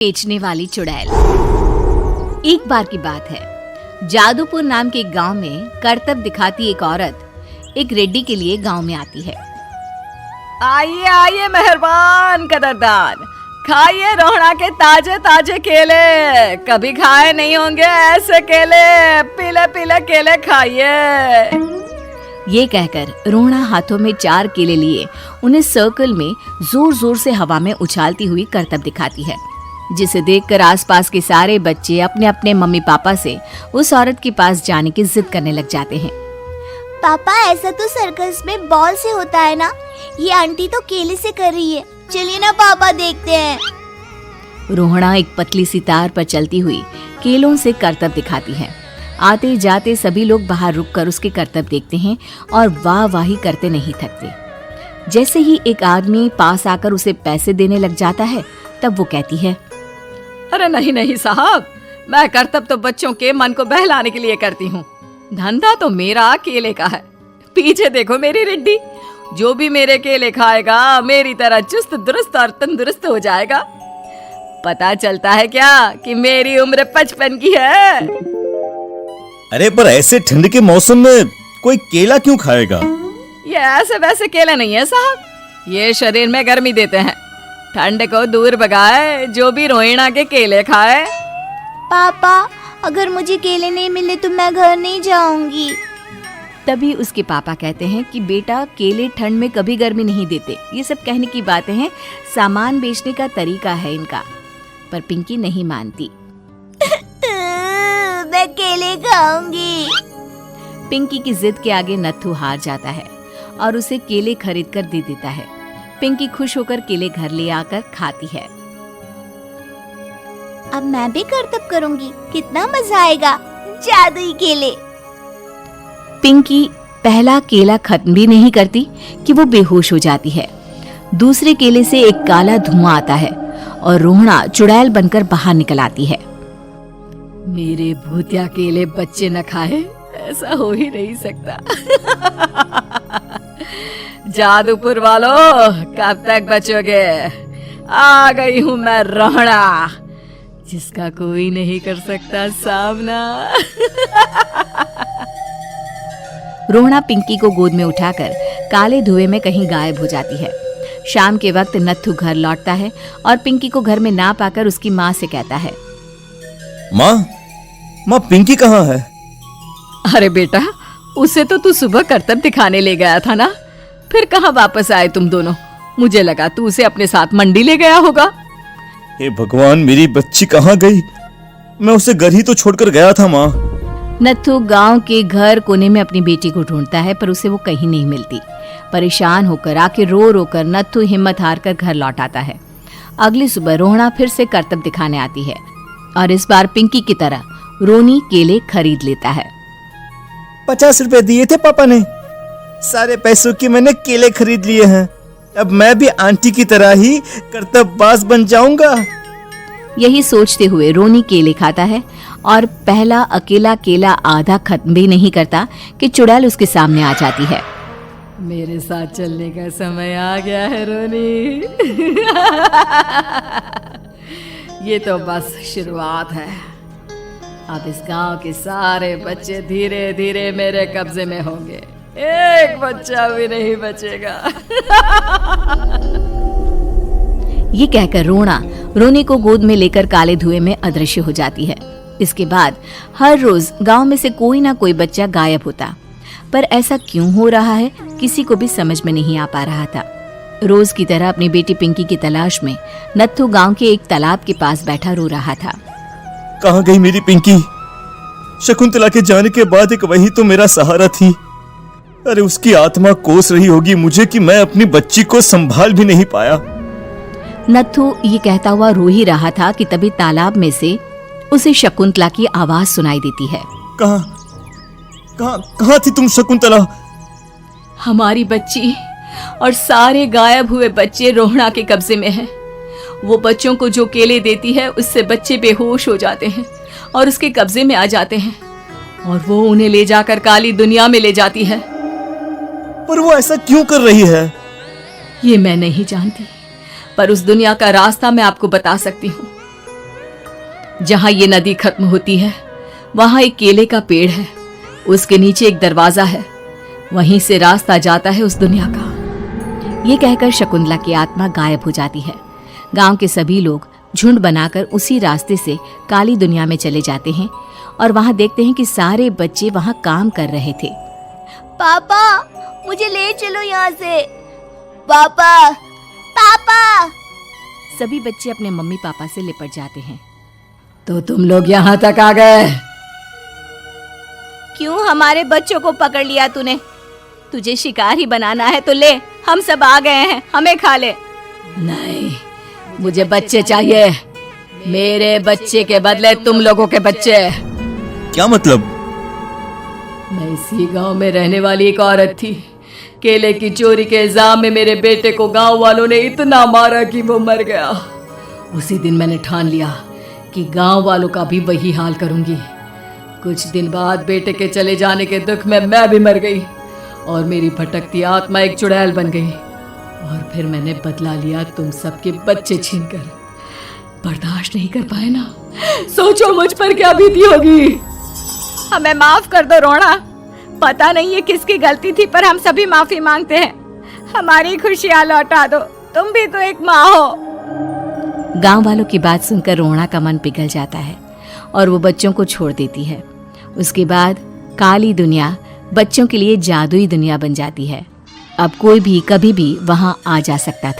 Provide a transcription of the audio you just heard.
बेचने वाली चुड़ैल। एक बार की बात है, जादूपुर नाम के एक गांव में करतब दिखाती एक औरत एक रेड्डी के लिए गांव में आती है। आइए आइए मेहरबान कदरदान, खाइए रोहड़ा के ताजे ताजे केले। कभी खाए नहीं होंगे ऐसे केले, पीले पीले केले खाइए। ये कहकर रोहड़ा हाथों में 4 केले लिए उन्हें सर्कल में जोर जोर से हवा में उछालती हुई करतब दिखाती है, जिसे देखकर आसपास के सारे बच्चे अपने अपने मम्मी पापा से उस औरत के पास जाने की जिद करने लग जाते हैं। पापा, ऐसा तो सर्कस में बॉल से होता है ना, ये आंटी तो केले से कर रही है। चलिए ना पापा, देखते हैं। रोहड़ा एक पतली सी तार पर चलती हुई केलों से करतब दिखाती है। आते जाते सभी लोग बाहर रुककर उसके करतब देखते हैं और वाह वाही करते नहीं थकते। जैसे ही एक आदमी पास आकर उसे पैसे देने लग जाता है, तब वो कहती है, अरे नहीं नहीं साहब, मैं करतब तो बच्चों के मन को बहलाने के लिए करती हूँ। धंधा तो मेरा केले का है। पीछे देखो मेरी रिड्डी, जो भी मेरे केले खाएगा मेरी तरह चुस्त दुरुस्त और तंदुरुस्त हो जाएगा। पता चलता है क्या कि मेरी उम्र 55 की है। अरे पर ऐसे ठंड के मौसम में कोई केला क्यों खाएगा? ये ऐसे वैसे केले नहीं है साहब, ये शरीर में गर्मी देते हैं, ठंड को दूर भगाए। जो भी रोहिणा के केले खाए। पापा, अगर मुझे केले नहीं मिले तो मैं घर नहीं जाऊंगी। तभी उसके पापा कहते हैं कि बेटा, केले ठंड में कभी गर्मी नहीं देते। ये सब कहने की बातें हैं, सामान बेचने का तरीका है इनका। पर पिंकी नहीं मानती। मैं केले खाऊंगी। पिंकी की जिद के आगे नत्थू हार जाता है और उसे केले खरीद कर दे देता है। पिंकी खुश होकर केले घर ले आकर खाती है। अब मैं भी करतब करूंगी, कितना मजा आएगा। जादुई केले। पिंकी पहला केला खत्म भी नहीं करती कि वो बेहोश हो जाती है। दूसरे केले से एक काला धुआं आता है और रोहड़ा चुड़ैल बनकर बाहर निकल आती है। मेरे भूतिया केले बच्चे न खाए, ऐसा हो ही नहीं सकता। जादूपुर वालों, कब तक बचोगे? आ गई हूँ मैं रोहड़ा, जिसका कोई नहीं कर सकता सामना। रोहड़ा पिंकी को गोद में उठाकर काले धुएं में कहीं गायब हो जाती है। शाम के वक्त नत्थू घर लौटता है और पिंकी को घर में ना पाकर उसकी माँ से कहता है, माँ पिंकी कहाँ है? अरे बेटा, उसे तो तू सुबह करतब दिखाने ले गया था ना, फिर कहाँ वापस आए तुम दोनों? मुझे लगा तू उसे अपने साथ मंडी ले गया होगा। हे भगवान, मेरी बच्ची कहाँ गई? मैं उसे घर ही तो छोड़कर गया था माँ। नत्थू गांव के घर कोने में अपनी बेटी को ढूंढता है, पर उसे वो कहीं नहीं मिलती। परेशान होकर आखिर रो रो कर नत्थू हिम्मत हार कर घर लौट आता है। अगली सुबह रोहड़ा फिर से करतब दिखाने आती है और इस बार पिंकी की तरह रोनी केले खरीद लेता है। 50 रुपए दिए थे पापा ने, सारे पैसों के मैंने केले खरीद लिए हैं। अब मैं भी आंटी की तरह ही करतबबाज बन जाऊंगा। यही सोचते हुए रोनी केले खाता है और पहला अकेला केला आधा खत्म भी नहीं करता कि चुड़ैल उसके सामने आ जाती है। मेरे साथ चलने का समय आ गया है रोनी। ये तो बस शुरुआत है। अब इस गांव के सारे बच्चे धीरे धीरे मेरे कब्जे में होंगे, एक बच्चा भी नहीं बचेगा। ये कहकर रोनी को गोद में लेकर काले धुएं में अदृश्य हो जाती है। इसके बाद हर रोज गांव में से कोई ना कोई बच्चा गायब होता, पर ऐसा क्यों हो रहा है किसी को भी समझ में नहीं आ पा रहा था। रोज की तरह अपनी बेटी पिंकी की तलाश में नत्थू गांव के एक तालाब के पास बैठा रो रहा था। कहाँ गई मेरी पिंकी? शकुंतला के जाने के बाद एक वही तो मेरा सहारा थी। अरे उसकी आत्मा कोस रही होगी मुझे कि मैं अपनी बच्ची को संभाल भी नहीं पाया। नत्थू ये कहता हुआ रो ही रहा था कि तभी तालाब में से उसे शकुंतला की आवाज सुनाई देती है। कहाँ थी तुम शकुंतला? हमारी बच्ची और सारे गायब हुए बच्चे रोहड़ा के कब्जे में हैं। वो बच्चों को जो केले देती है उससे बच्चे बेहोश हो जाते हैं और उसके कब्जे में आ जाते हैं और वो उन्हें ले जाकर काली दुनिया में ले जाती है। पर वो ऐसा क्यों कर रही है? ये मैं नहीं जानती, पर उस दुनिया का रास्ता मैं आपको बता सकती हूँ। जहां ये नदी खत्म होती है वहां एक केले का पेड़ है, उसके नीचे एक दरवाजा है, वहीं से रास्ता जाता है उस दुनिया का। ये कहकर शकुंतला की आत्मा गायब हो जाती है। गांव के सभी लोग झुंड बनाकर उसी रास्ते से काली दुनिया में चले जाते हैं और वहां देखते हैं कि सारे बच्चे वहां काम कर रहे थे। पापा मुझे ले चलो यहाँ से। पापा पापा। सभी बच्चे अपने मम्मी पापा से लिपट जाते हैं। तो तुम लोग यहाँ तक आ गए? क्यों हमारे बच्चों को पकड़ लिया तूने? तुझे शिकार ही बनाना है तो ले, हम सब आ गए हैं, हमें खा ले। नहीं, मुझे बच्चे चाहिए, मेरे बच्चे के बदले तुम लोगों के बच्चे। क्या मतलब? मैं इसी गांव में रहने वाली एक औरत थी। केले की चोरी के इल्जाम में मेरे बेटे को गांव वालों ने इतना मारा कि वो मर गया। उसी दिन मैंने ठान लिया कि गांव वालों का भी वही हाल करूंगी। कुछ दिन बाद बेटे के चले जाने के दुख में मैं भी मर गई और मेरी भटकती आत्मा एक चुड़ैल बन गई। और फिर मैंने बदला लिया तुम सबके बच्चे छीनकर। बर्दाश्त नहीं कर पाए ना, सोचो मुझ पर क्या बीती होगी। हमें माफ कर दो रोना, पता नहीं ये किसकी गलती थी पर हम सभी माफी मांगते हैं। हमारी खुशियां लौटा दो, तुम भी तो एक माँ हो। गांव वालों की बात सुनकर रोना का मन पिघल जाता है और वो बच्चों को छोड़ देती है। उसके बाद काली दुनिया बच्चों के लिए जादुई दुनिया बन जाती है। अब कोई भी कभी भी वहां आ जा सकता था।